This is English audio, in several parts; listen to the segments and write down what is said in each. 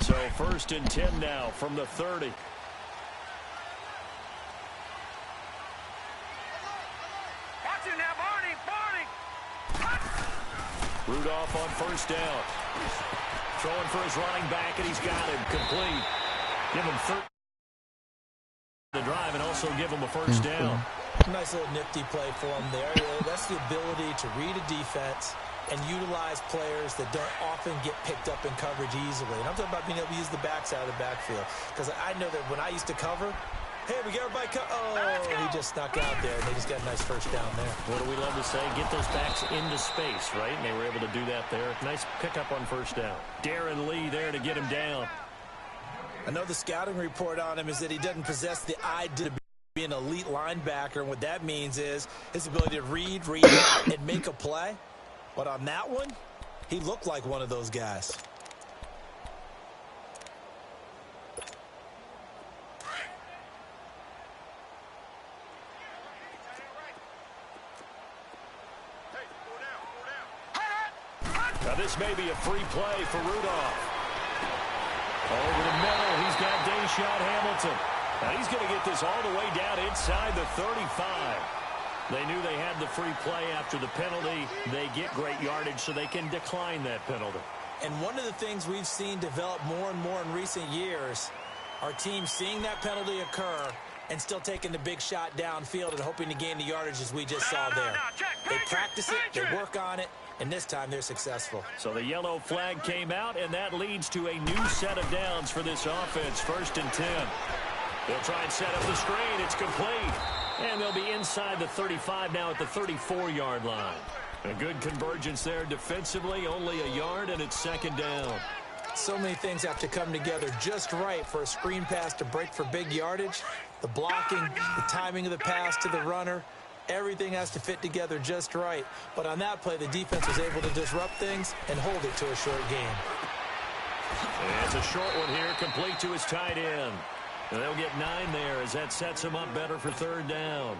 So 1st and 10 now from the 30. Rudolph on 1st down. Throwing for his running back, and he's got him complete. Give him 30 to drive and also give him a 1st down. Nice little nifty play for him there. That's the ability to read a defense and utilize players that don't often get picked up in coverage easily. And I'm talking about being able to use the backside of the backfield. Because I know that when I used to cover, hey, we got everybody he just snuck out there, and they just got a nice 1st down there. What do we love to say? Get those backs into space, right? And they were able to do that there. Nice pickup on 1st down. Darren Lee there to get him down. I know the scouting report on him is that he doesn't possess the eye to be an elite linebacker. And what that means is his ability to read, and make a play. But on that one, he looked like one of those guys. Now this may be a free play for Rudolph. Over the middle, he's got Deshaun Hamilton. Now he's going to get this all the way down inside the 35. They knew they had the free play after the penalty. They get great yardage so they can decline that penalty. And one of the things we've seen develop more and more in recent years, our team seeing that penalty occur and still taking the big shot downfield and hoping to gain the yardage as we just saw there. They practice it, they work on it, and this time they're successful. So the yellow flag came out, and that leads to a new set of downs for this offense. 1st and 10. They'll try and set up the screen. It's complete. And they'll be inside the 35 now at the 34-yard line. A good convergence there defensively, only a yard, and it's 2nd down. So many things have to come together just right for a screen pass to break for big yardage. The blocking, the timing of the pass to the runner, everything has to fit together just right. But on that play, the defense was able to disrupt things and hold it to a short game. And it's a short one here, complete to his tight end. And they'll get 9 there as that sets him up better for 3rd down.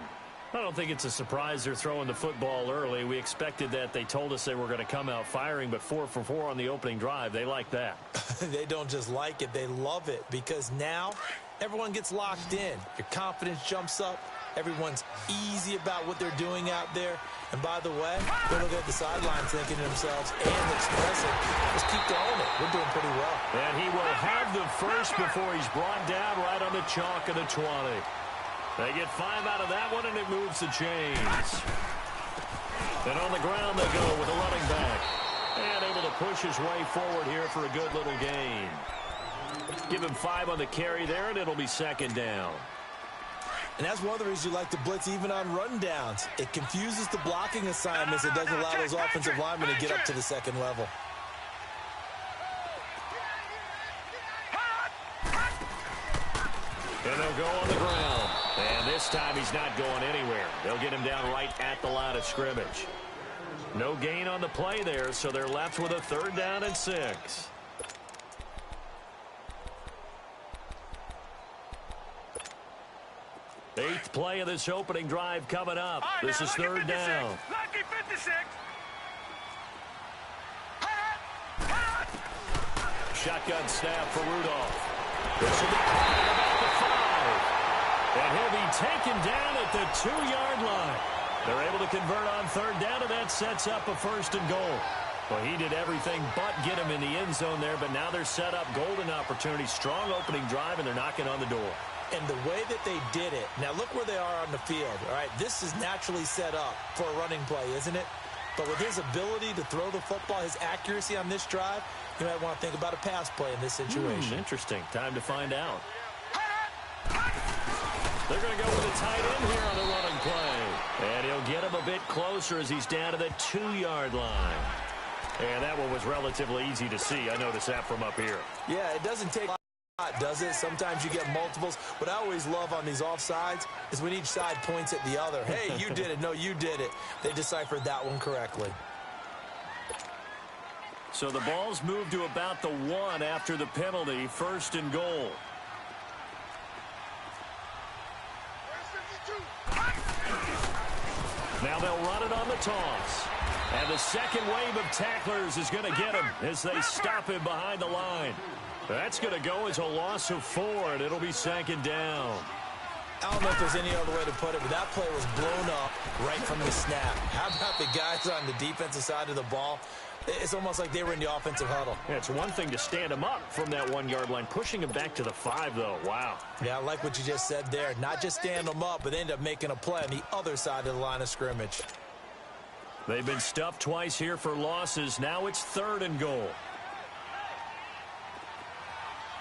I don't think it's a surprise they're throwing the football early. We expected that. They told us they were going to come out firing, but 4 for 4 on the opening drive. They like that. They don't just like it. They love it because now everyone gets locked in. Your confidence jumps up. Everyone's easy about what they're doing out there. And by the way, they're looking at the sidelines thinking to themselves and expressing, just keep going it. We're doing pretty well. And he will have the first before he's brought down right on the chalk of the 20. They get 5 out of that one, and it moves the chains. And on the ground they go with a running back. And able to push his way forward here for a good little gain. Give him 5 on the carry there, and it'll be 2nd down. And that's one of the reasons you like to blitz even on run downs. It confuses the blocking assignments. It doesn't allow those offensive linemen to get up to the 2nd level. And they'll go on the ground. And this time he's not going anywhere. They'll get him down right at the line of scrimmage. No gain on the play there, so they're left with a 3rd down and 6. Eighth play of this opening drive coming up. This is 3rd down. Lucky 56. Shotgun snap for Rudolph. This will be about the 5. And he'll be taken down at the 2-yard line. They're able to convert on 3rd down, and that sets up a 1st and goal. Well, he did everything but get him in the end zone there, but now they're set up golden opportunity. Strong opening drive, and they're knocking on the door. And the way that they did it, now look where they are on the field, all right? This is naturally set up for a running play, isn't it? But with his ability to throw the football, his accuracy on this drive, you might want to think about a pass play in this situation. Interesting. Time to find out. They're going to go with a tight end here on the running play. And he'll get him a bit closer as he's down to the 2-yard line. And that one was relatively easy to see. I noticed that from up here. Yeah, it doesn't take does it? Sometimes you get multiples. What I always love on these offsides is when each side points at the other. Hey, you did it. No, you did it. They deciphered that one correctly. So the ball's moved to about the 1 after the penalty. 1st and goal. Now they'll run it on the toss. And the second wave of tacklers is going to get him as they stop him behind the line. That's going to go as a loss of 4, and it'll be second down. I don't know if there's any other way to put it, but that play was blown up right from the snap. How about the guys on the defensive side of the ball? It's almost like they were in the offensive huddle. Yeah, it's one thing to stand him up from that 1-yard line. Pushing him back to the 5, though. Wow. Yeah, I like what you just said there. Not just stand them up, but end up making a play on the other side of the line of scrimmage. They've been stuffed twice here for losses. Now it's 3rd and goal.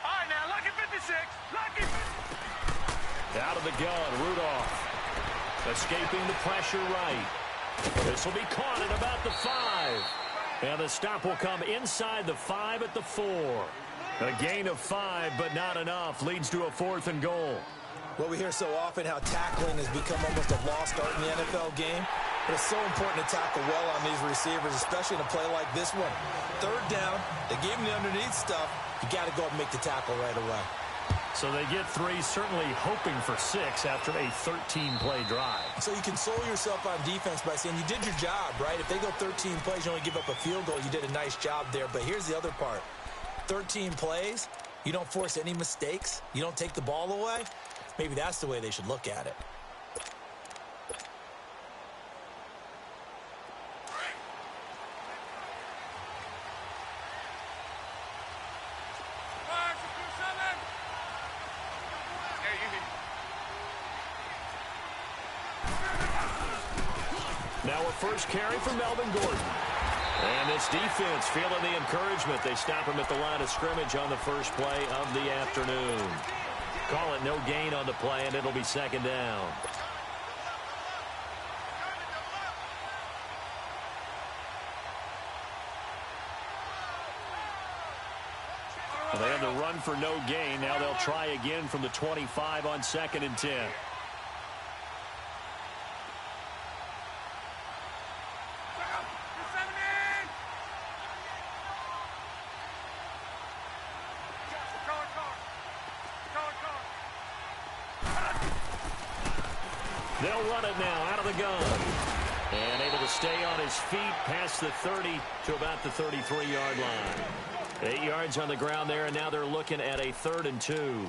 All right, now, lucky 56. Lucky 56. Out of the gun, Rudolph. Escaping the pressure right. This will be caught at about the 5. And the stop will come inside the 5 at the 4. A gain of 5, but not enough. Leads to a 4th and goal. Well, we hear so often how tackling has become almost a lost art in the NFL game. But it's so important to tackle well on these receivers, especially in a play like this one. 3rd down, they gave him the underneath stuff. You got to go up and make the tackle right away. So they get 3, certainly hoping for 6 after a 13-play drive. So you console yourself on defense by saying you did your job, right? If they go 13 plays, you only give up a field goal, you did a nice job there. But here's the other part. 13 plays, you don't force any mistakes, you don't take the ball away. Maybe that's the way they should look at it. Now a first carry for Melvin Gordon. And this defense feeling the encouragement. They stop him at the line of scrimmage on the first play of the afternoon. Call it no gain on the play, and it'll be second down. Well, they had to run for no gain. Now they'll try again from the 25 on 2nd and 10. They'll run it now out of the gun. And able to stay on his feet past the 30 to about the 33-yard line. 8 yards on the ground there, and now they're looking at a 3rd and 2.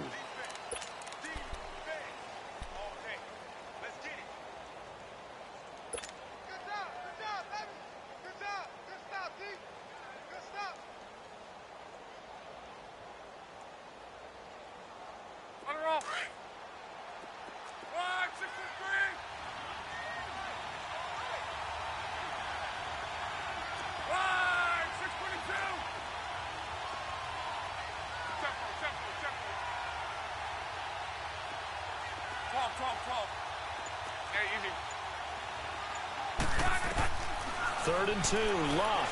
Third and 2, Love.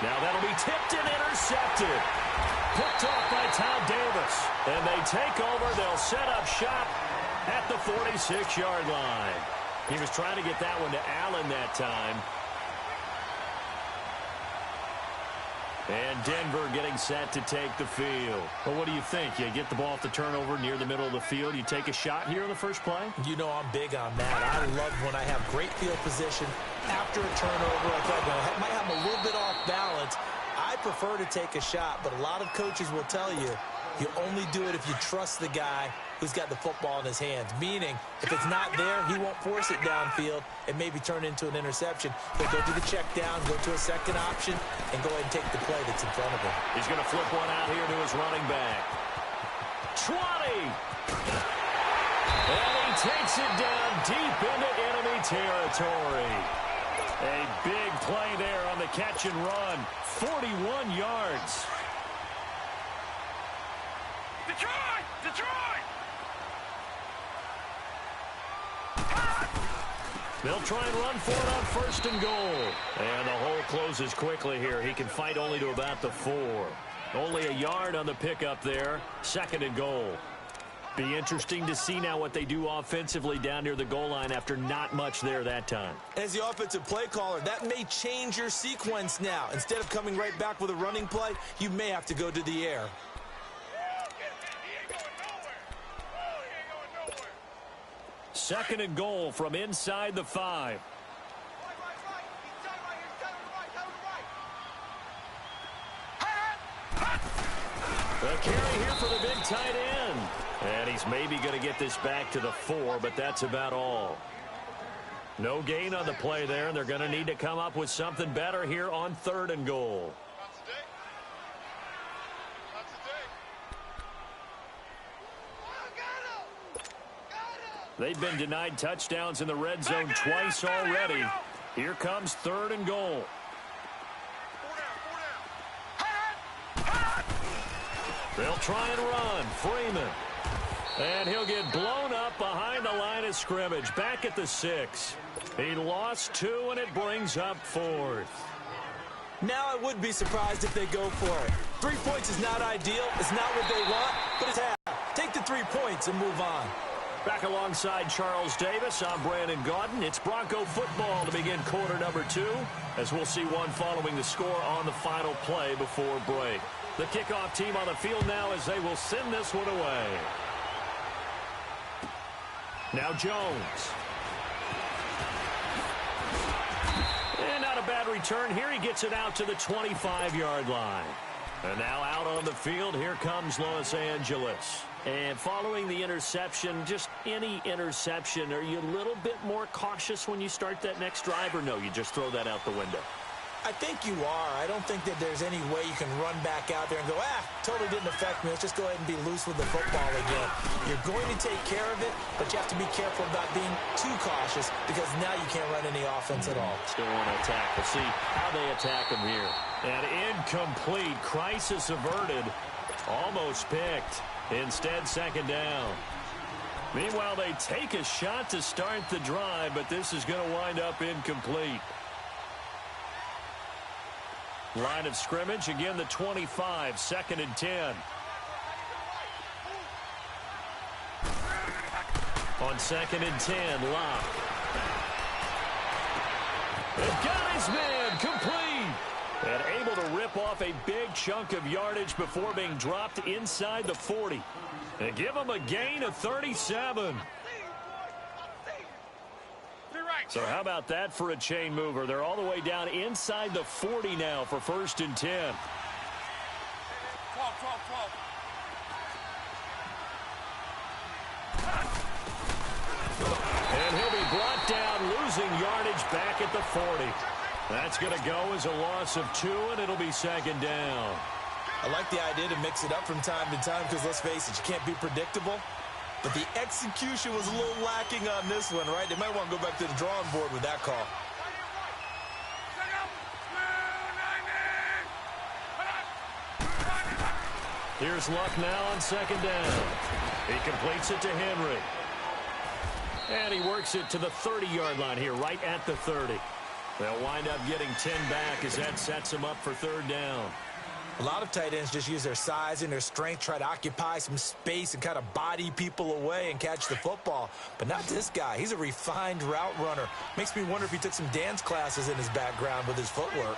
Now that'll be tipped and intercepted. Picked off by Tom Davis. And they take over. They'll set up shop at the 46-yard line. He was trying to get that one to Allen that time. And Denver getting set to take the field. Well, what do you think? You get the ball off the turnover near the middle of the field. You take a shot here on the first play? You know I'm big on that. I love when I have great field position after a turnover. I thought I might have a little bit off balance. I prefer to take a shot, but a lot of coaches will tell you you only do it if you trust the guy who's got the football in his hands. Meaning, if it's not there, he won't force it downfield and maybe turn it into an interception. He'll go to the check down, go to a second option, and go ahead and take the play that's in front of him. He's going to flip one out here to his running back. 20! And he takes it down deep into enemy territory. A big play there on the catch and run. 41 yards. Detroit! Detroit! They'll try and run for it on 1st and goal. And the hole closes quickly here. He can fight only to about the 4. Only a yard on the pickup there. 2nd and goal. Be interesting to see now what they do offensively down near the goal line after not much there that time. As the offensive play caller, that may change your sequence now. Instead of coming right back with a running play, you may have to go to the air. Second and goal from inside the 5. A carry here for the big tight end. And he's maybe going to get this back to the 4, but that's about all. No gain on the play there, and they're going to need to come up with something better here on 3rd and goal. They've been denied touchdowns in the red zone twice already. Here comes 3rd and goal. They'll try and run. Freeman. And he'll get blown up behind the line of scrimmage. Back at the 6. He lost 2, and it brings up 4th. Now I would be surprised if they go for it. 3 points is not ideal. It's not what they want, but it's half. Take the 3 points and move on. Back alongside Charles Davis, I'm Brandon Gaudin. It's Bronco football to begin quarter number 2, as we'll see one following the score on the final play before break. The kickoff team on the field now as they will send this one away. Now Jones. And not a bad return here. He gets it out to the 25-yard line. And now out on the field, here comes Los Angeles. And following the interception, just any interception, are you a little bit more cautious when you start that next drive, or no, you just throw that out the window? I think you are. I don't think that there's any way you can run back out there and go, totally didn't affect me. Let's just go ahead and be loose with the football again. You're going to take care of it, but you have to be careful about being too cautious because now you can't run any offense at all. Still want to attack. We'll see how they attack him here. And incomplete. Crisis averted. Almost picked. Instead, 2nd down. Meanwhile, they take a shot to start the drive, but this is going to wind up incomplete. Line of scrimmage, again the 25, 2nd and 10. On 2nd and 10, Locke. And got his man, complete. And able to rip off a big chunk of yardage before being dropped inside the 40. And give him a gain of 37. So how about that for a chain mover? They're all the way down inside the 40 now for 1st and 10. 12. And he'll be brought down, losing yardage back at the 40. That's going to go as a loss of 2, and it'll be 2nd down. I like the idea to mix it up from time to time because, let's face it, you can't be predictable. But the execution was a little lacking on this one, right? They might want to go back to the drawing board with that call. Here's Luck now on 2nd down. He completes it to Henry. And he works it to the 30-yard line here, right at the 30. They'll wind up getting 10 back as that sets him up for 3rd down. A lot of tight ends just use their size and their strength, try to occupy some space and kind of body people away and catch the football. But not this guy. He's a refined route runner. Makes me wonder if he took some dance classes in his background with his footwork.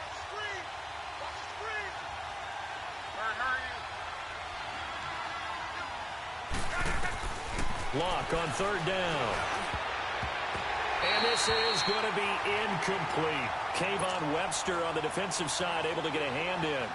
Lock on 3rd down. And this is going to be incomplete. Kayvon Webster on the defensive side able to get a hand in.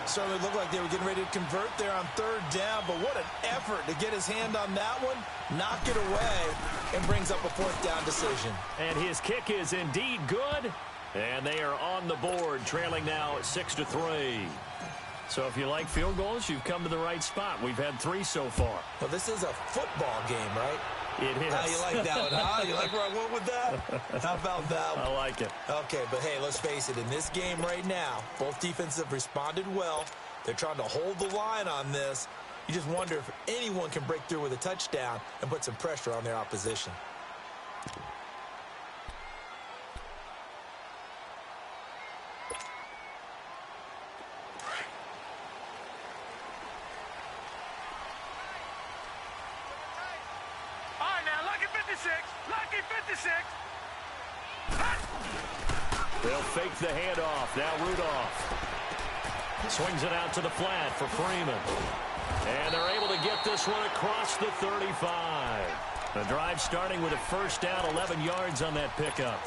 Certainly looked like they were getting ready to convert there on 3rd down, but what an effort to get his hand on that one, knock it away, and brings up a 4th down decision. And his kick is indeed good, and they are on the board, trailing now 6-3. So if you like field goals, you've come to the right spot. We've had 3 so far. Well, this is a football game, right? It is. How you like that one, huh? You like where I went with that? How about that one? I like it. Okay, but hey, let's face it. In this game right now, both defenses have responded well. They're trying to hold the line on this. You just wonder if anyone can break through with a touchdown and put some pressure on their opposition. Lucky 56. They'll fake the handoff. Now Rudolph swings it out to the flat for Freeman. And they're able to get this one across the 35. The drive starting with a 1st down, 11 yards on that pickup.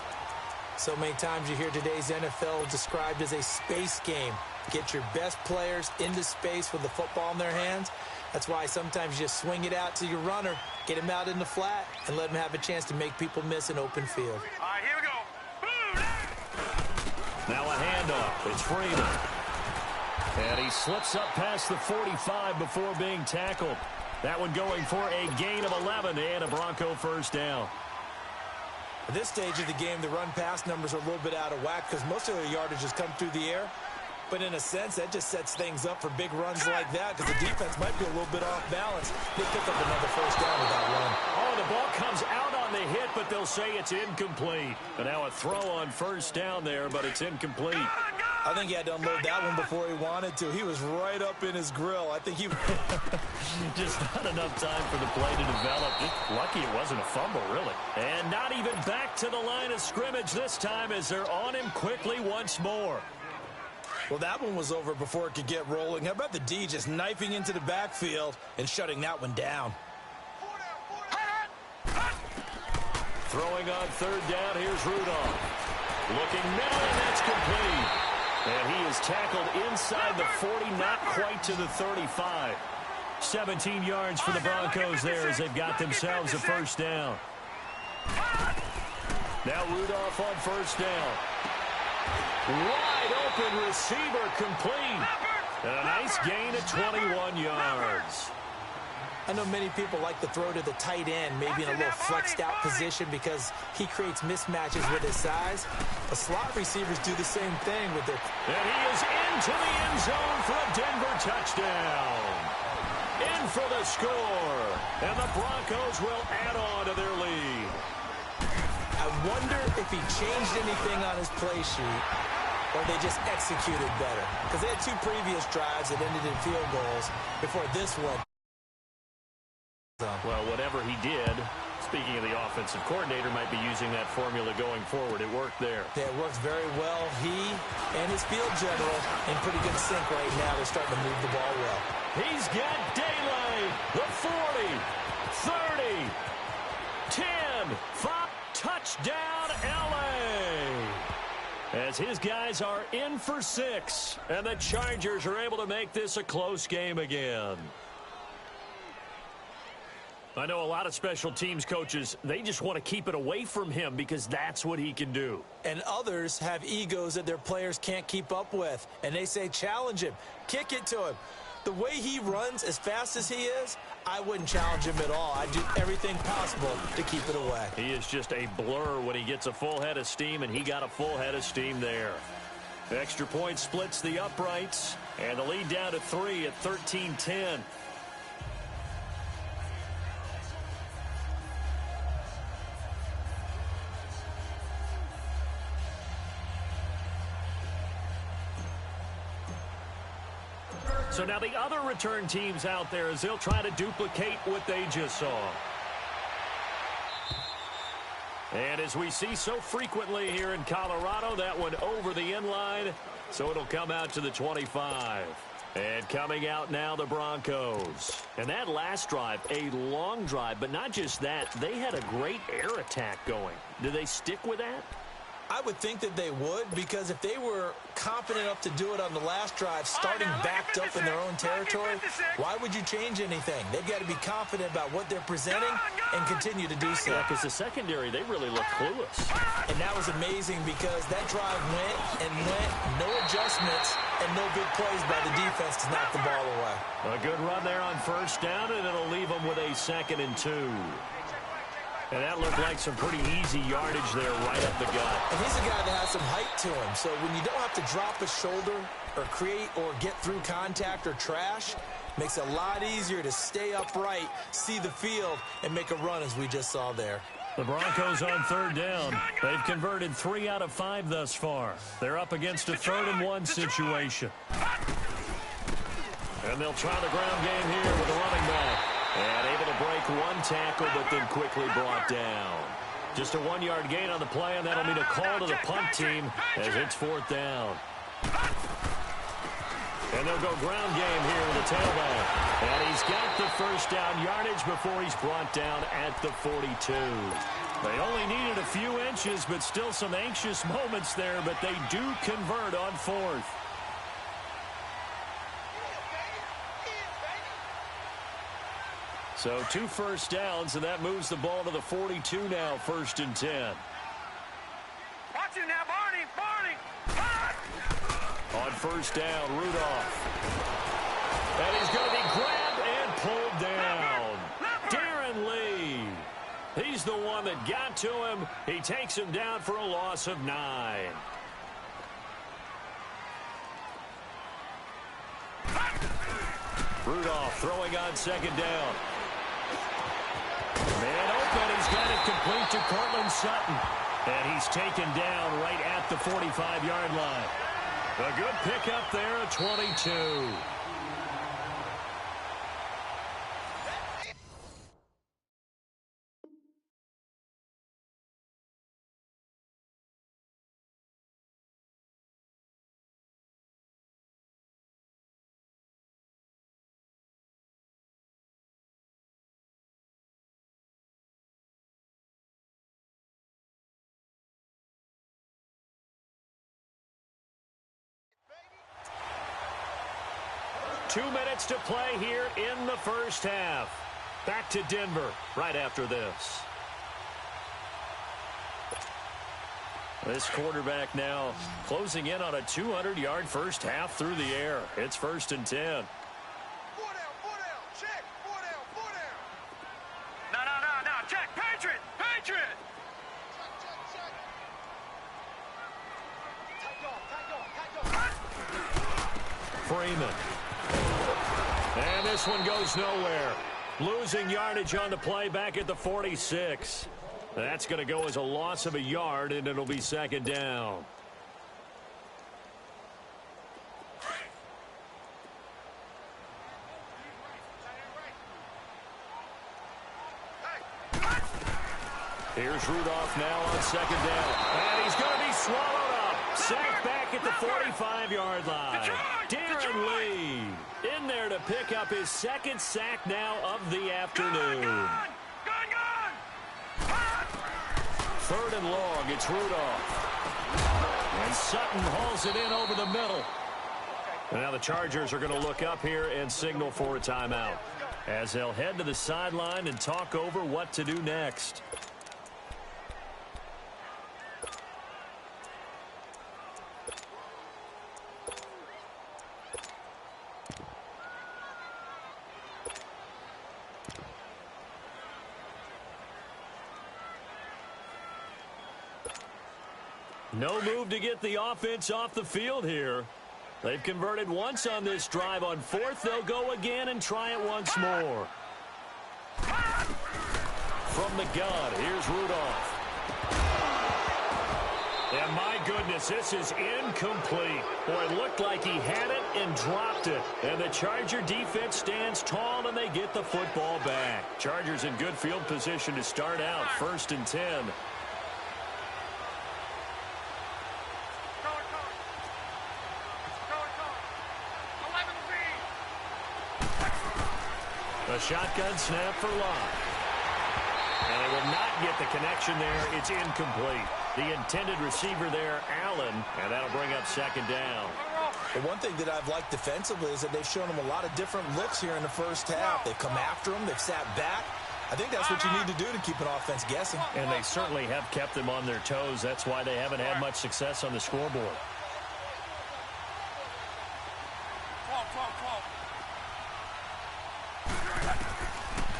So many times you hear today's NFL described as a space game. Get your best players into space with the football in their hands. That's why sometimes you just swing it out to your runner, get him out in the flat, and let him have a chance to make people miss an open field. All right, here we go. Now a handoff. It's Freeman. And he slips up past the 45 before being tackled. That one going for a gain of 11 and a Bronco first down. At this stage of the game, the run-pass numbers are a little bit out of whack because most of their yardage has come through the air. But in a sense, that just sets things up for big runs like that because the defense might be a little bit off balance. They pick up another first down with that run. Oh, the ball comes out on the hit, but they'll say it's incomplete. And now a throw on first down there, but it's incomplete. I think he had to unload that one before he wanted to. He was right up in his grill. I think he... Just not enough time for the play to develop. Lucky it wasn't a fumble, really. And not even back to the line of scrimmage this time as they're on him quickly once more. Well, that one was over before it could get rolling. How about the D just knifing into the backfield and shutting that one down? Throwing on third down, here's Rudolph. Looking middle, and that's complete. And he is tackled inside the 40, not quite to the 35. 17 yards for the Broncos there as they've got themselves a first down. Now Rudolph on first down. Wide open receiver complete. And a nice gain of 21 yards. I know many people like to throw to the tight end, maybe in a little flexed out position because he creates mismatches with his size. But slot receivers do the same thing with their... And he is into the end zone for a Denver touchdown. In for the score. And the Broncos will add on to their lead. I wonder if he changed anything on his play sheet or they just executed better. Because they had two previous drives that ended in field goals before this one. Well, whatever he did, speaking of the offensive coordinator, might be using that formula going forward. It worked there. Yeah, it works very well. He and his field general in pretty good sync right now. They're starting to move the ball well. He's got daylight. The 40, 30, 10, 5, touchdown, L.A. As his guys are in for 6, and the Chargers are able to make this a close game again. I know a lot of special teams coaches, they just want to keep it away from him because that's what he can do. And others have egos that their players can't keep up with. And they say, challenge him, kick it to him. The way he runs as fast as he is, I wouldn't challenge him at all. I'd do everything possible to keep it away. He is just a blur when he gets a full head of steam, and he got a full head of steam there. The extra point splits the uprights, and the lead down to 3 at 13-10. So now the other return teams out there as they'll try to duplicate what they just saw. And as we see so frequently here in Colorado, that one over the end line, so it'll come out to the 25. And coming out now, the Broncos. And that last drive, a long drive, but not just that, they had a great air attack going. Do they stick with that? I would think that they would, because if they were confident enough to do it on the last drive, starting backed up in their own territory, why would you change anything? They've got to be confident about what they're presenting and continue to do so. Yeah, because the secondary, they really look clueless. And that was amazing because that drive went and went, no adjustments, and no big plays by the defense to knock the ball away. A good run there on first down, and it'll leave them with a 2nd and 2. And that looked like some pretty easy yardage there right up the gut. And he's a guy that has some height to him. So when you don't have to drop a shoulder or create or get through contact or trash, makes it a lot easier to stay upright, see the field, and make a run as we just saw there. The Broncos on third down. They've converted 3 out of 5 thus far. They're up against a 3rd and 1 situation. And they'll try the ground game here with a running back. And able to break one tackle, but then quickly brought down. Just a 1-yard gain on the play, and that'll mean a call to the punt team as it's 4th down. And they'll go ground game here with the tailback. And he's got the first down yardage before he's brought down at the 42. They only needed a few inches, but still some anxious moments there, but they do convert on fourth. So 2 first downs, and that moves the ball to the 42 now, 1st and 10. Watch it now, Barney, Barney. On 1st down, Rudolph. And he's going to be grabbed and pulled down. Darren Lee. He's the one that got to him. He takes him down for a loss of 9. Rudolph throwing on 2nd down. Man open, he's got it complete to Cortland Sutton. And he's taken down right at the 45-yard line. A good pickup there at 22. Two minutes to play here in the first half. Back to Denver right after this. This quarterback now closing in on a 200-yard first half through the air. It's 1st and 10. 4 down, check, 4 down, 4 down. No, check, Patriot, Patriot. Check. Tight on. Freeman. And this one goes nowhere. Losing yardage on the play back at the 46. That's going to go as a loss of a yard, and it'll be 2nd down. Here's Rudolph now on 2nd down. And he's going to be swallowed up. Sacked back at the 45-yard line. Darren Lee in there to pick up his 2nd sack now of the afternoon. Gun. 3rd and long, it's Rudolph. And Sutton hauls it in over the middle. And now the Chargers are going to look up here and signal for a timeout, as they'll head to the sideline and talk over what to do next. No move to get the offense off the field here. They've converted once on this drive. On 4th, they'll go again and try it once more. From the gun, here's Rudolph. And my goodness, this is incomplete. Boy, it looked like he had it and dropped it. And the Charger defense stands tall, and they get the football back. Chargers in good field position to start out, 1st and 10. A shotgun snap for Locke. And they will not get the connection there. It's incomplete. The intended receiver there, Allen, and that'll bring up 2nd down. The one thing that I've liked defensively is that they've shown them a lot of different looks here in the first half. They've come after them. They've sat back. I think that's what you need to do to keep an offense guessing. And they certainly have kept them on their toes. That's why they haven't had much success on the scoreboard.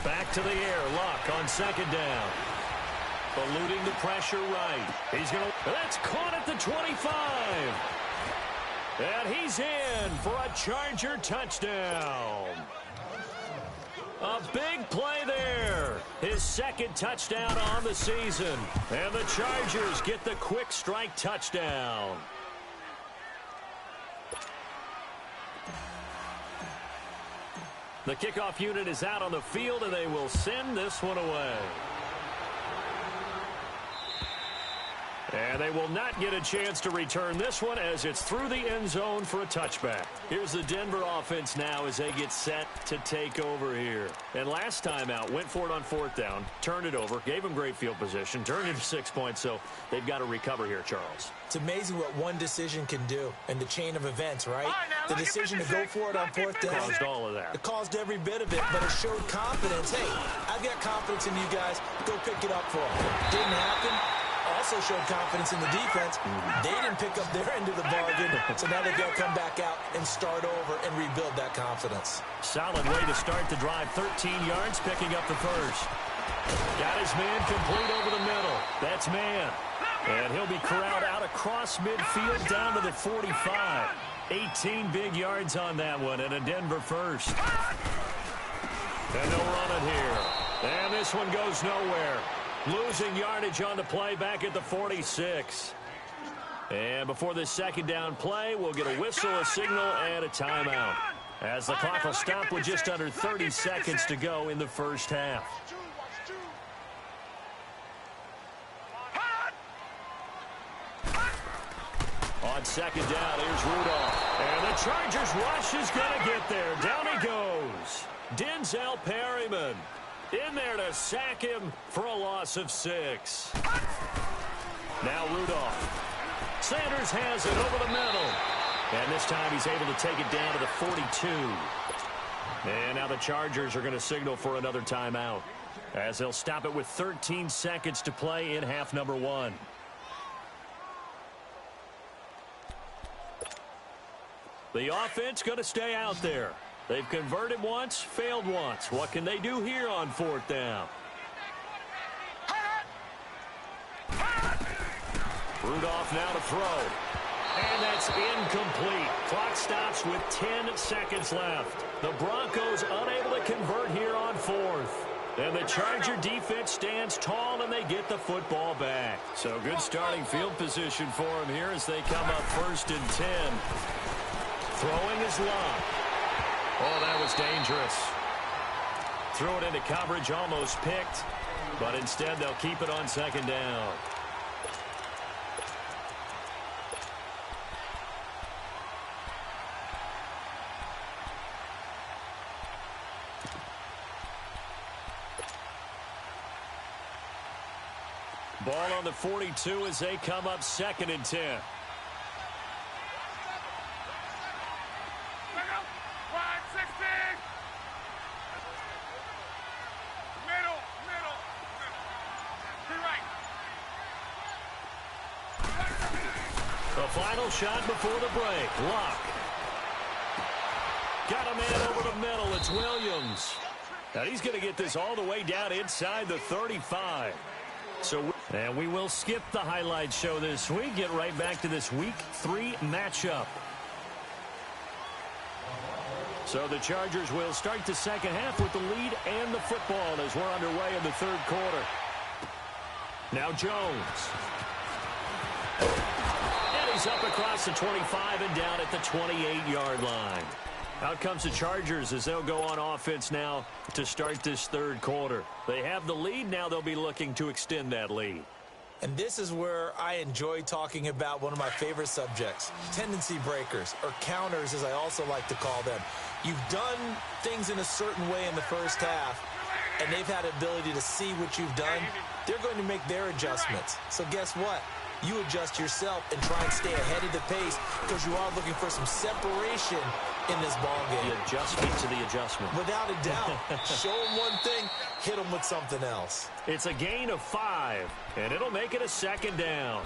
Back to the air. Luck on 2nd down. Eluding the pressure right. He's going to... That's caught at the 25. And he's in for a Charger touchdown. A big play there. His 2nd touchdown on the season. And the Chargers get the quick strike touchdown. The kickoff unit is out on the field, and they will send this one away. And they will not get a chance to return this one as it's through the end zone for a touchback. Here's the Denver offense now as they get set to take over here. And last time out, went for it on fourth down, turned it over, gave them great field position, turned it to 6 points, so they've got to recover here, Charles. It's amazing what one decision can do in the chain of events, right? The decision to go for it on fourth down. Caused all of that. It caused every bit of it, but it showed confidence. Hey, I've got confidence in you guys. Go pick it up for them. Didn't happen. Also showed confidence in the defense. They didn't pick up their end of the bargain, so now they've got to come back out and start over and rebuild that confidence. Solid way to start the drive. 13 yards, picking up the first. Got his man complete over the middle. That's man. And he'll be corralled out across midfield down to the 45. 18 big yards on that one, and a Denver first. And they'll run it here. And this one goes nowhere. Losing yardage on the play back at the 46. And before this second down play, we'll get a whistle, a signal, and a timeout. As the clock will stop with just under 30 seconds to go in the first half. On second down, here's Rudolph. And the Chargers rush is going to get there. Down he goes. Denzel Perryman in there to sack him for a loss of 6. Now Rudolph. Sanders has it over the middle. And this time he's able to take it down to the 42. And now the Chargers are going to signal for another timeout, as they'll stop it with 13 seconds to play in half number 1. The offense going to stay out there. They've converted once, failed once. What can they do here on fourth down? Rudolph now to throw. And that's incomplete. Clock stops with 10 seconds left. The Broncos unable to convert here on fourth. And the Charger defense stands tall, and they get the football back. So good starting field position for them here as they come up 1st and 10. Throwing is locked. Oh, that was dangerous. Threw it into coverage, almost picked, but instead they'll keep it on second down. Ball on the 42 as they come up 2nd and 10. Final shot before the break. Lock. Got a man over the middle. It's Williams. Now he's going to get this all the way down inside the 35. And we will skip the highlight show this week. Get right back to this Week 3 matchup. So the Chargers will start the second half with the lead and the football as we're underway in the third quarter. Now Jones. He's up across the 25 and down at the 28-yard line. Out comes the Chargers as they'll go on offense now to start this third quarter. They have the lead. Now they'll be looking to extend that lead. And this is where I enjoy talking about one of my favorite subjects, tendency breakers, or counters as I also like to call them. You've done things in a certain way in the first half, and they've had the ability to see what you've done. They're going to make their adjustments. So guess what? You adjust yourself and try and stay ahead of the pace because you are looking for some separation in this ball game. The adjustment to the adjustment. Without a doubt. Show them one thing, hit them with something else. It's a gain of 5, and it'll make it a second down.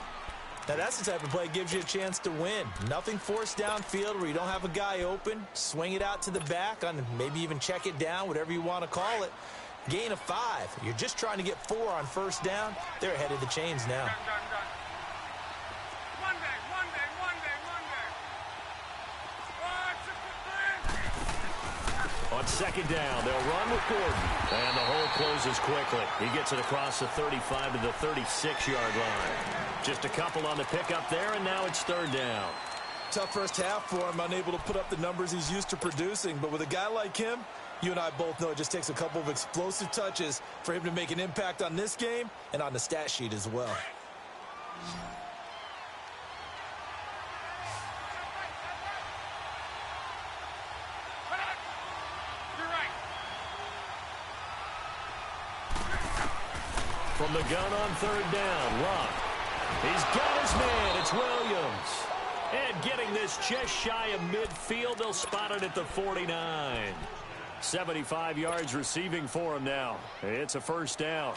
Now that's the type of play that gives you a chance to win. Nothing forced downfield where you don't have a guy open. Swing it out to the back, on maybe even check it down, whatever you want to call it. Gain of 5. You're just trying to get 4 on first down. They're ahead of the chains now. On second down, they'll run with Gordon. And the hole closes quickly. He gets it across the 35 to the 36-yard line. Just a couple on the pickup there, and now it's third down. Tough first half for him, unable to put up the numbers he's used to producing. But with a guy like him, you and I both know it just takes a couple of explosive touches for him to make an impact on this game and on the stat sheet as well. From the gun on third down, Luck. He's got his man. It's Williams. And getting this just shy of midfield, they'll spot it at the 49. 75 yards receiving for him now. It's a first down.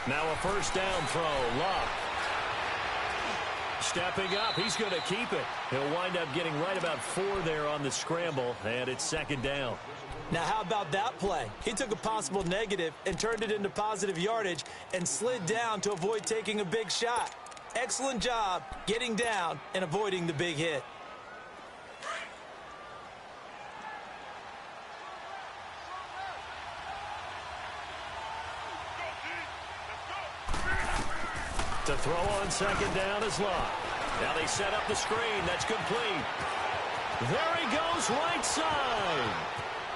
Now a first down throw. Luck. Stepping up. He's going to keep it. He'll wind up getting right about 4 there on the scramble, and it's second down. Now, how about that play? He took a possible negative and turned it into positive yardage and slid down to avoid taking a big shot. Excellent job getting down and avoiding the big hit. To throw on second down is Luck. Now they set up the screen. That's complete. There he goes, right side.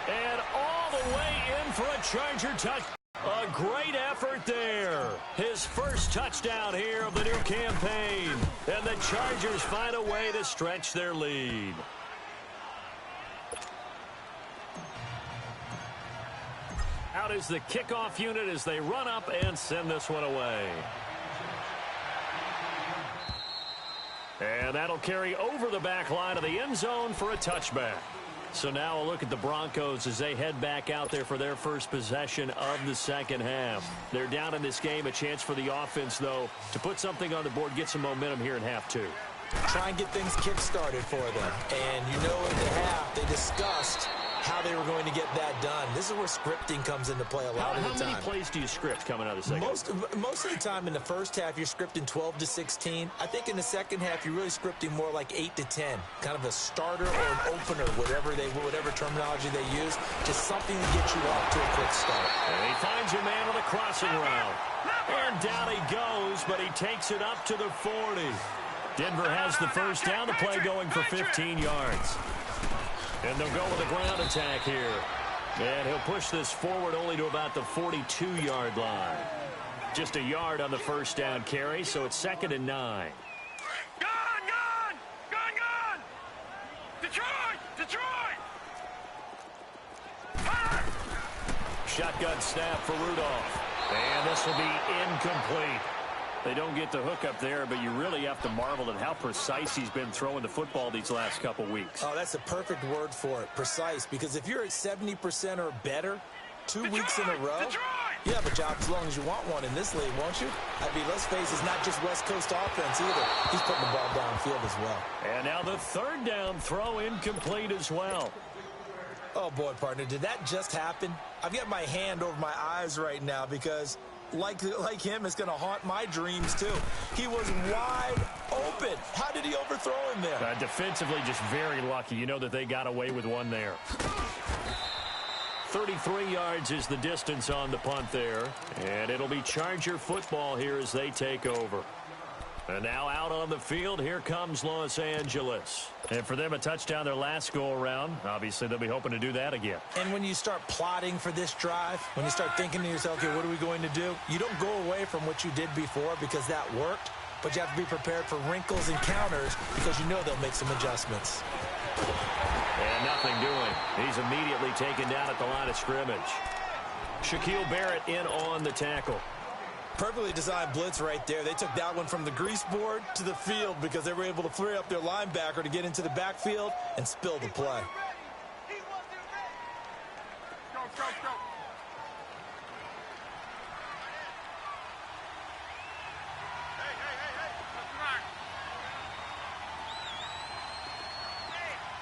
And all the way in for a Charger touch. A great effort there. His first touchdown here of the new campaign. And the Chargers find a way to stretch their lead. Out is the kickoff unit as they run up and send this one away. And that'll carry over the back line of the end zone for a touchback. So now a look at the Broncos as they head back out there for their first possession of the second half. They're down in this game. A chance for the offense, though, to put something on the board, get some momentum here in half two. Try and get things kick-started for them. And you know in the half they discussed how they were going to get that done. This is where scripting comes into play a lot of the time. How many plays do you script coming out of the second half? Most of the time in the first half, you're scripting 12 to 16. I think in the second half, you're really scripting more like 8 to 10. Kind of a starter or an opener, whatever terminology they use. Just something to get you off to a quick start. And he finds your man on the crossing route. And down he goes, but he takes it up to the 40. Denver has the first down. The play going for 15 yards. And they'll go with a ground attack here. And he'll push this forward only to about the 42-yard line. Just a yard on the first down carry, so it's 2nd and 9. Gone! Detroit! Shotgun snap for Rudolph. And this will be incomplete. They don't get the hook up there, but you really have to marvel at how precise he's been throwing the football these last couple weeks. Oh, that's a perfect word for it, precise, because if you're at 70% or better 2 weeks in a row, you have a job as long as you want one in this league, won't you? I mean, let's face it, it's not just West Coast offense either. He's putting the ball downfield as well. And now the third down throw incomplete as well. Oh, boy, partner, did that just happen? I've got my hand over my eyes right now because like him, it's going to haunt my dreams, too. He was wide open. How did he overthrow him there? Defensively, just very lucky. You know that they got away with one there. 33 yards is the distance on the punt there. And it'll be Charger football here as they take over. And now out on the field, here comes Los Angeles. And for them, a touchdown their last go-around. Obviously, they'll be hoping to do that again. And when you start plotting for this drive, when you start thinking to yourself, okay, what are we going to do? You don't go away from what you did before because that worked, but you have to be prepared for wrinkles and counters because you know they'll make some adjustments. And nothing doing. He's immediately taken down at the line of scrimmage. Shaquille Barrett in on the tackle. Perfectly designed blitz right there. They took that one from the grease board to the field because they were able to free up their linebacker to get into the backfield and spill the play. Go. Hey. That's right.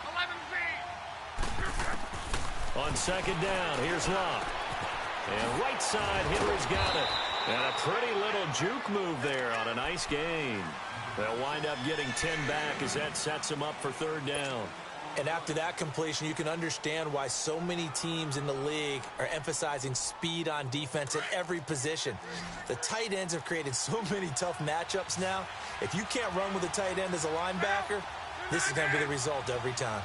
11 feet. On second down, here's Luck. And right side, Henry's got it. And a pretty little juke move there on a nice gain. They'll wind up getting 10 back as that sets them up for third down. And after that completion, you can understand why so many teams in the league are emphasizing speed on defense at every position. The tight ends have created so many tough matchups now. If you can't run with a tight end as a linebacker, this is going to be the result every time.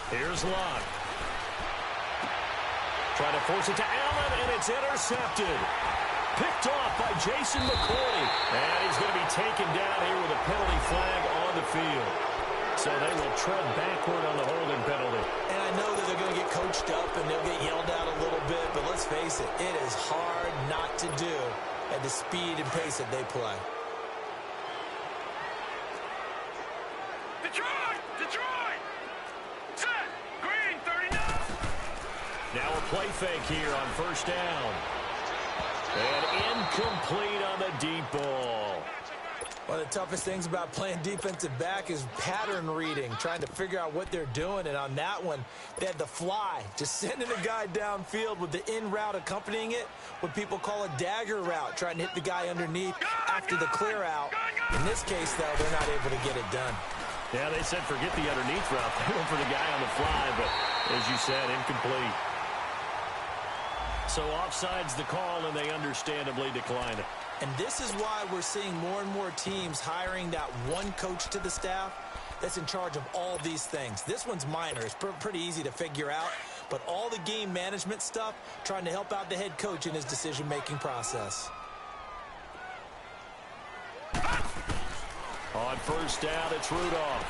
Here's Locke. Trying to force it to Allen, and it's intercepted. Picked off by Jason McCourty. And he's going to be taken down here with a penalty flag on the field. So they will tread backward on the holding penalty. And I know that they're going to get coached up and they'll get yelled at a little bit, but let's face it, it is hard not to do at the speed and pace that they play. Detroit! Set! Green, 39! Now a play fake here on first down. And incomplete on the deep ball. One of the toughest things about playing defensive back is pattern reading, trying to figure out what they're doing. And on that one, they had the fly, just sending a guy downfield with the in route accompanying it, what people call a dagger route, trying to hit the guy underneath after the clear out. In this case, though, they're not able to get it done. Yeah, they said forget the underneath route. They went for the guy on the fly, but as you said, incomplete. So offside's the call, and they understandably decline it. And this is why we're seeing more and more teams hiring that one coach to the staff that's in charge of all these things. This one's minor. It's pretty easy to figure out. But all the game management stuff, trying to help out the head coach in his decision-making process. On first down, it's Rudolph.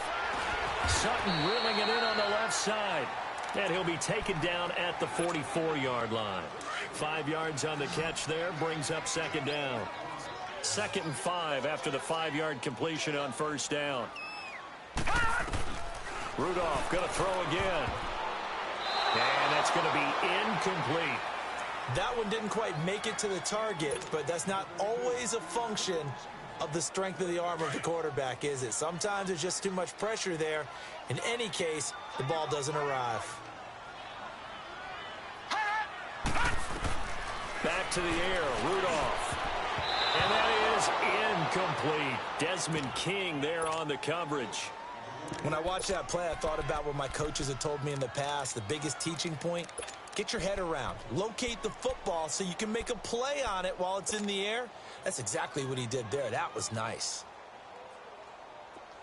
Sutton reeling it in on the left side. And he'll be taken down at the 44-yard line. 5 yards on the catch there, brings up second down. 2nd and 5 after the 5-yard completion on first down. Rudolph going to throw again. And that's going to be incomplete. That one didn't quite make it to the target, but that's not always a function of the strength of the arm of the quarterback, is it? Sometimes there's just too much pressure there. In any case, the ball doesn't arrive. Back to the air, Rudolph. And that is incomplete. Desmond King there on the coverage. When I watched that play, I thought about what my coaches had told me in the past. The biggest teaching point, get your head around. Locate the football so you can make a play on it while it's in the air. That's exactly what he did there. That was nice.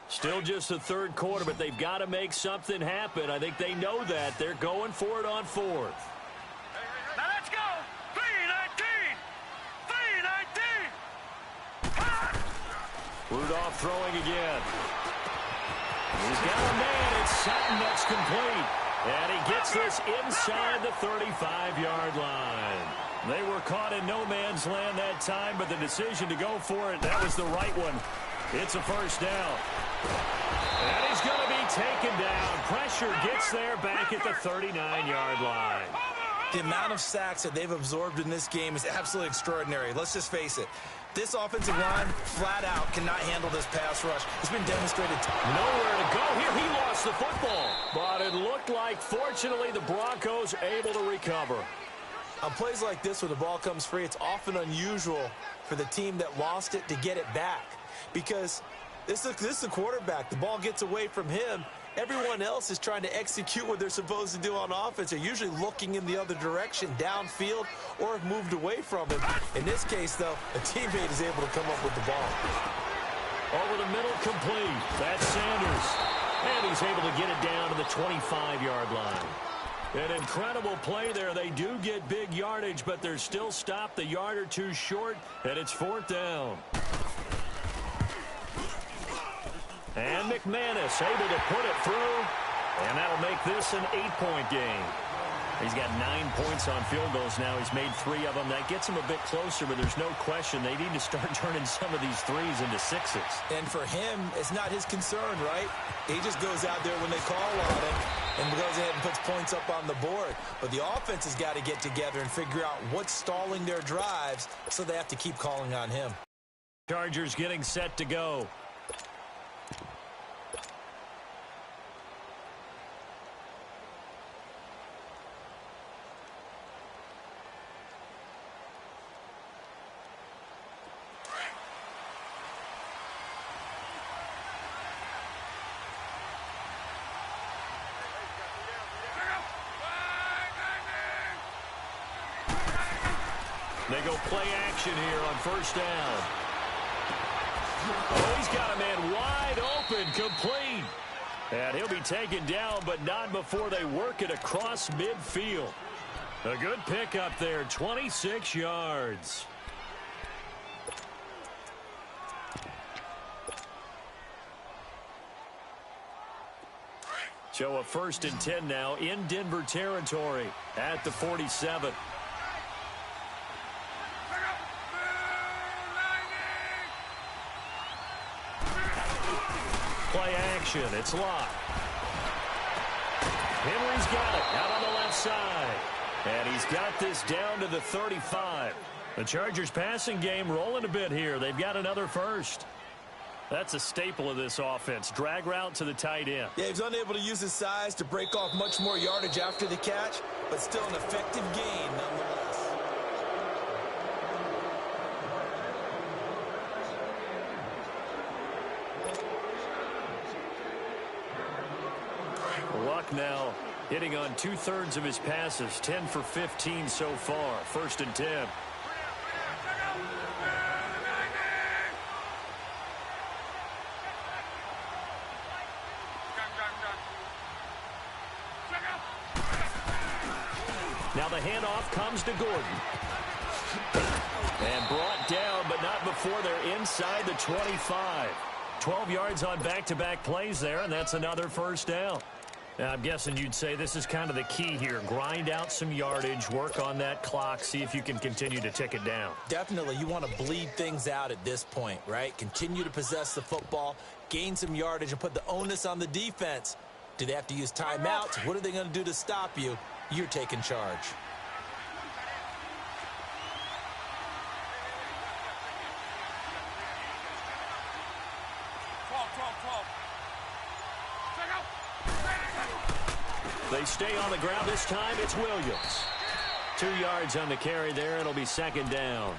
Still just the third quarter, but they've got to make something happen. I think they know that. They're going for it on fourth. Now let's go! 3-19! 3-19! Rudolph throwing again. He's got a man. It's Sutton that's complete. And he gets this inside the 35-yard line. They were caught in no man's land that time, but the decision to go for it, that was the right one. It's a first down. And he's going to be taken down. Pressure gets there back at the 39-yard line. The amount of sacks that they've absorbed in this game is absolutely extraordinary. Let's just face it. This offensive line, flat out, cannot handle this pass rush. It's been demonstrated. Nowhere to go here. He lost the football. But it looked like, fortunately, the Broncos able to recover. On plays like this, when the ball comes free, it's often unusual for the team that lost it to get it back. Because this is a quarterback. The ball gets away from him. Everyone else is trying to execute what they're supposed to do on offense. They're usually looking in the other direction, downfield, or have moved away from him. In this case, though, a teammate is able to come up with the ball. Over the middle, complete. That's Sanders. And he's able to get it down to the 25-yard line. An incredible play there. They do get big yardage, but they're still stopped a yard or two short, and it's fourth down. And McManus able to put it through, and that'll make this an 8-point game. He's got 9 points on field goals now. He's made 3 of them. That gets him a bit closer, but there's no question they need to start turning some of these threes into sixes. And for him, it's not his concern, right? He just goes out there when they call on him and goes ahead and puts points up on the board. But the offense has got to get together and figure out what's stalling their drives, so they have to keep calling on him. Chargers getting set to go. They go play action here on first down. Oh, he's got a man wide open, complete. And he'll be taken down, but not before they work it across midfield. A good pickup there, 26 yards. So a 1st and 10 now in Denver territory at the 47. Play action. It's locked. Henry's got it out on the left side. And he's got this down to the 35. The Chargers passing game rolling a bit here. They've got another first. That's a staple of this offense. Drag route to the tight end. Yeah, he's unable to use his size to break off much more yardage after the catch, but still an effective gain nonetheless. Luck now hitting on 2/3 of his passes, 10 for 15 so far. 1st and 10. Now the handoff comes to Gordon. And brought down, but not before they're inside the 25. 12 yards on back-to-back plays there, and that's another first down. Now, I'm guessing you'd say this is kind of the key here. Grind out some yardage, work on that clock, see if you can continue to tick it down. Definitely, you want to bleed things out at this point, right? Continue to possess the football, gain some yardage, and put the onus on the defense. Do they have to use timeouts? What are they going to do to stop you? You're taking charge. They stay on the ground this time. It's Williams. 2 yards on the carry there. It'll be 2nd down.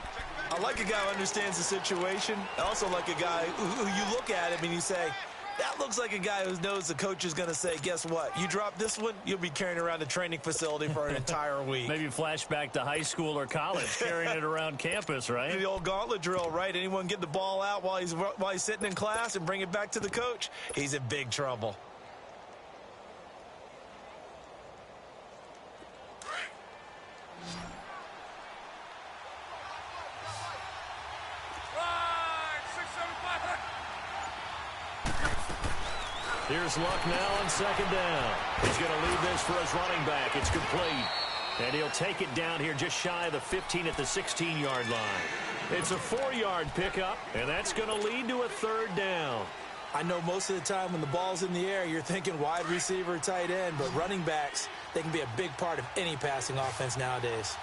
I like a guy who understands the situation. I also like a guy who you look at him and you say, that looks like a guy who knows the coach is going to say, guess what? You drop this one, you'll be carrying around the training facility for an entire week. Maybe flashback to high school or college, carrying it around campus, right? The old gauntlet drill, right? Anyone get the ball out while he's sitting in class and bring it back to the coach, he's in big trouble. Here's Luck now on 2nd down. He's going to leave this for his running back. It's complete. And he'll take it down here just shy of the 15 at the 16-yard line. It's a 4-yard pickup, and that's going to lead to a 3rd down. I know most of the time when the ball's in the air, you're thinking wide receiver, tight end, but running backs, they can be a big part of any passing offense nowadays.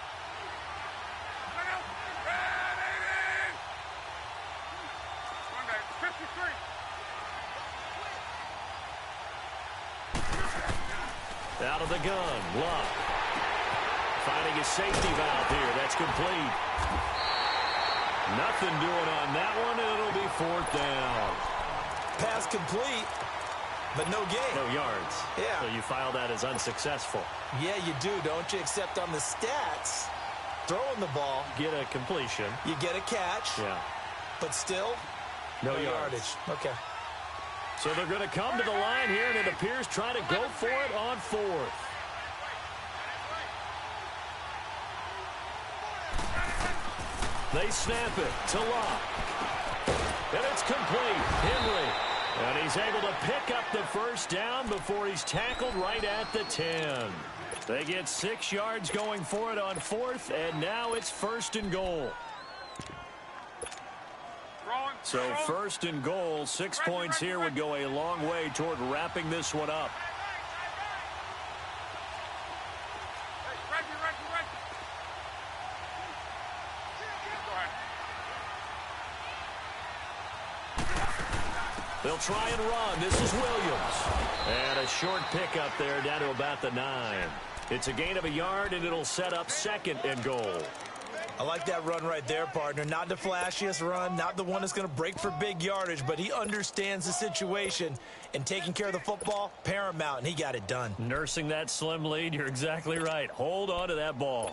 Out of the gun, Luck. Finding his safety valve here. That's complete. Nothing doing on that one, and it'll be 4th down. Pass complete, but no gain. No yards. Yeah. So you file that as unsuccessful. Yeah, you do, don't you? Except on the stats, throwing the ball. Get a completion. You get a catch. Yeah. But still, no yardage. Okay. So they're going to come to the line here, and it appears trying to go for it on 4th. They snap it to Luck. And it's complete. Henry. And he's able to pick up the first first down before he's tackled right at the 10. They get 6 yards going for it on 4th, and now it's 1st and goal. So 1st and goal, 6 points here would go a long way toward wrapping this one up. They'll try and run. This is Williams. And a short pickup there down to about the 9. It's a gain of a yard, and it'll set up 2nd and goal. I like that run right there, partner. Not the flashiest run, not the one that's going to break for big yardage, but he understands the situation, and taking care of the football, paramount, and he got it done. Nursing that slim lead, you're exactly right. Hold on to that ball.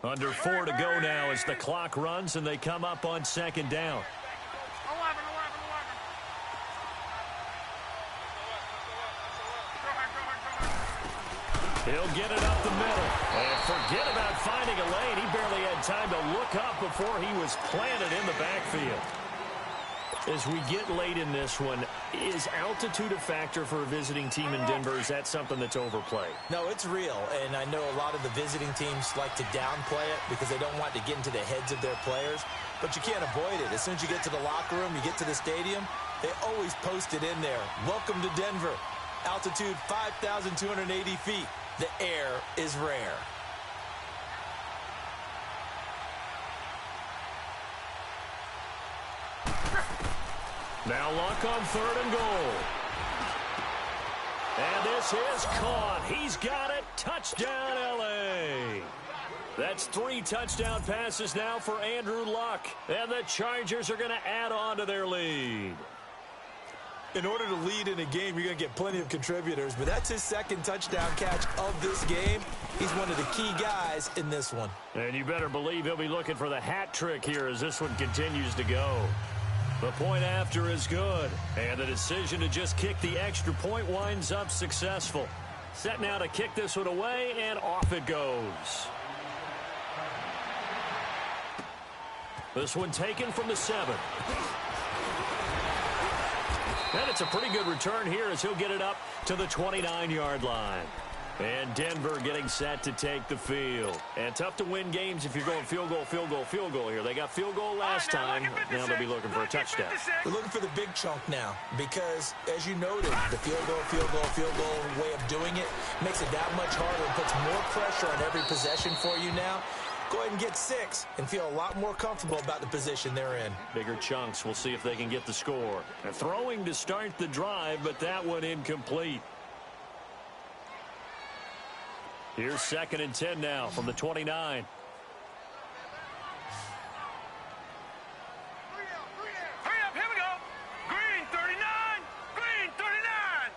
Under 4 to go now as the clock runs and they come up on 2nd down. 11. He'll get it up the middle. And forget about finding a lane. He barely had time to look up before he was planted in the backfield. As we get late in this one, is altitude a factor for a visiting team in Denver? Is that something that's overplayed? No, it's real, and I know a lot of the visiting teams like to downplay it because they don't want to get into the heads of their players, but you can't avoid it. As soon as you get to the locker room, you get to the stadium, they always post it in there. Welcome to Denver. Altitude 5,280 feet. The air is rare. Now Luck on 3rd and goal. And this is caught. He's got it. Touchdown, L.A. That's 3 touchdown passes now for Andrew Luck. And the Chargers are going to add on to their lead. In order to lead in a game, you're going to get plenty of contributors, but that's his 2nd touchdown catch of this game. He's one of the key guys in this one. And you better believe he'll be looking for the hat trick here as this one continues to go. The point after is good, and the decision to just kick the extra point winds up successful. Set now to kick this one away, and off it goes. This one taken from the 7. And it's a pretty good return here as he'll get it up to the 29-yard line. And Denver getting set to take the field. And tough to win games if you're going field goal, field goal, field goal here. They got field goal last time. Now they'll be looking for a touchdown. They're looking for the big chunk now because, as you noted, the field goal way of doing it makes it that much harder and puts more pressure on every possession for you now. Go ahead and get 6 and feel a lot more comfortable about the position they're in. Bigger chunks. We'll see if they can get the score. They're throwing to start the drive, but that one incomplete. Here's 2nd and 10 now from the 29. Hurry up, here we go. Green 39. Green 39.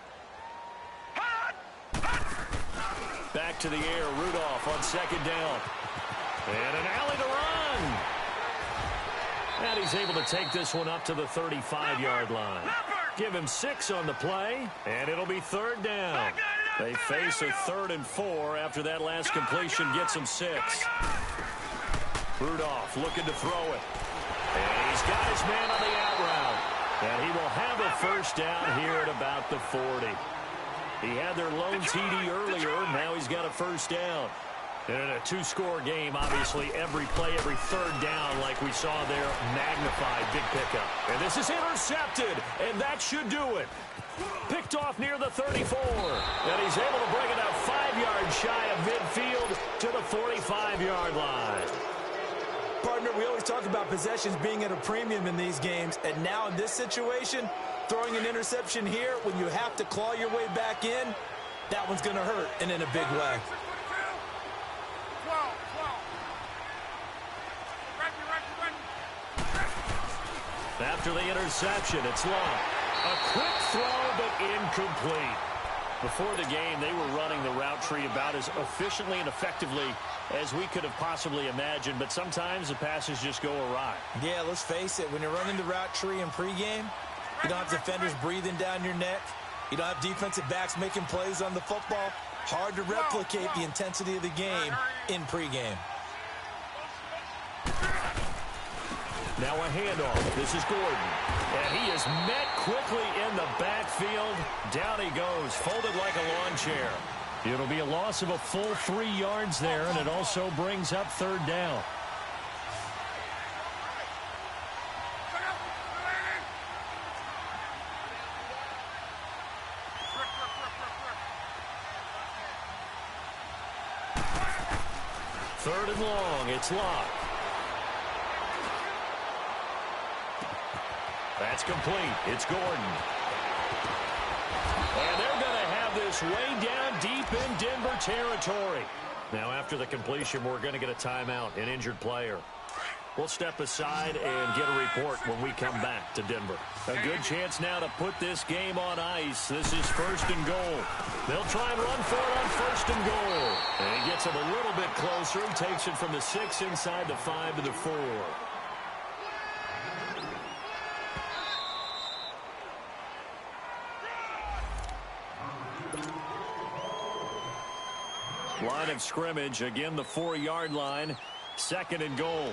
Hot. Hot. Back to the air. Rudolph on 2nd down. And an alley to run. And he's able to take this one up to the 35-yard line. Give him 6 on the play, and it'll be 3rd down. They face a 3rd and 4 after that last completion gets him 6. Rudolph looking to throw it. And he's got his man on the out route. And he will have a 1st down here at about the 40. He had their lone TD earlier. Now he's got a 1st down. And in a 2-score game, obviously, every play, every 3rd down, like we saw there, magnified, big pickup. And this is intercepted, and that should do it. Picked off near the 34, and he's able to bring it out 5 yards shy of midfield to the 45-yard line. Partner, we always talk about possessions being at a premium in these games, and now in this situation, throwing an interception here when you have to claw your way back in, that one's going to hurt, and in a big way. After the interception, it's long. A quick throw, but incomplete. Before the game, they were running the route tree about as efficiently and effectively as we could have possibly imagined, but sometimes the passes just go awry. Yeah, let's face it. When you're running the route tree in pregame, You don't have defenders breathing down your neck. You don't have defensive backs making plays on the football. Hard to replicate the intensity of the game in pregame. Now a handoff. This is Gordon. And he is met quickly in the backfield. Down he goes, folded like a lawn chair. It'll be a loss of a full 3 yards there, and it also brings up third down. Third and long, it's locked. That's complete. It's Gordon. And they're going to have this way down deep in Denver territory. Now, after the completion, we're going to get a timeout, an injured player. We'll step aside and get a report when we come back to Denver. A good chance now to put this game on ice. This is first and goal. They'll try and run for it on first and goal. And he gets it a little bit closer. He takes it from the 6 inside the 5 to the 4. Line of scrimmage, again the 4-yard line, second and goal.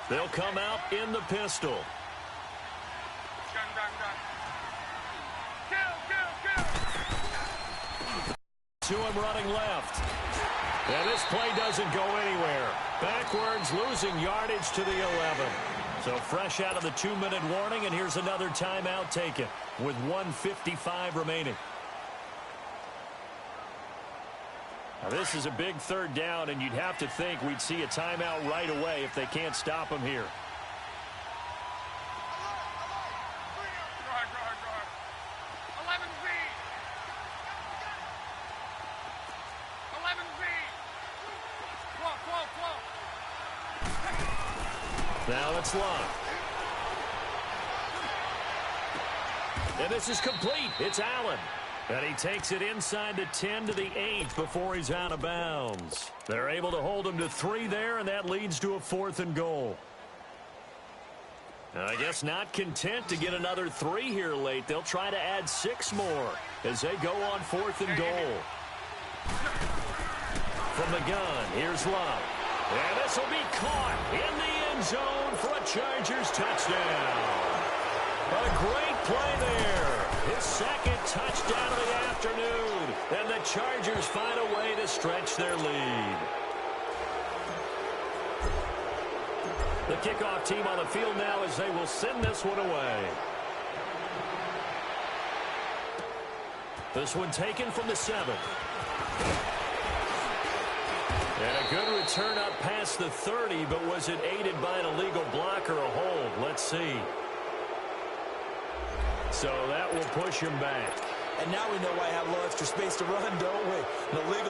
They'll come out in the pistol. To him running left. And this play doesn't go anywhere. Backwards, losing yardage to the 11. So fresh out of the 2-minute warning, and here's another timeout taken with 1:55 remaining. Now, this is a big third down, and you'd have to think we'd see a timeout right away if they can't stop him here. Now it's locked. And this is complete. It's Allen. And he takes it inside the 10 to the 8 before he's out of bounds. They're able to hold him to 3 there, and that leads to a 4th and goal. And I guess not content to get another 3 here late. They'll try to add 6 more as they go on 4th and goal. From the gun, here's Love. And this will be caught in the end zone for a Chargers touchdown. A great play there. His second touchdown of the afternoon. And the Chargers find a way to stretch their lead. The kickoff team on the field now as they will send this one away. This one taken from the 7. And a good return up past the 30, but was it aided by an illegal block or a hold? Let's see. So that will push him back. And now we know why I have a little extra space to run, don't we? An illegal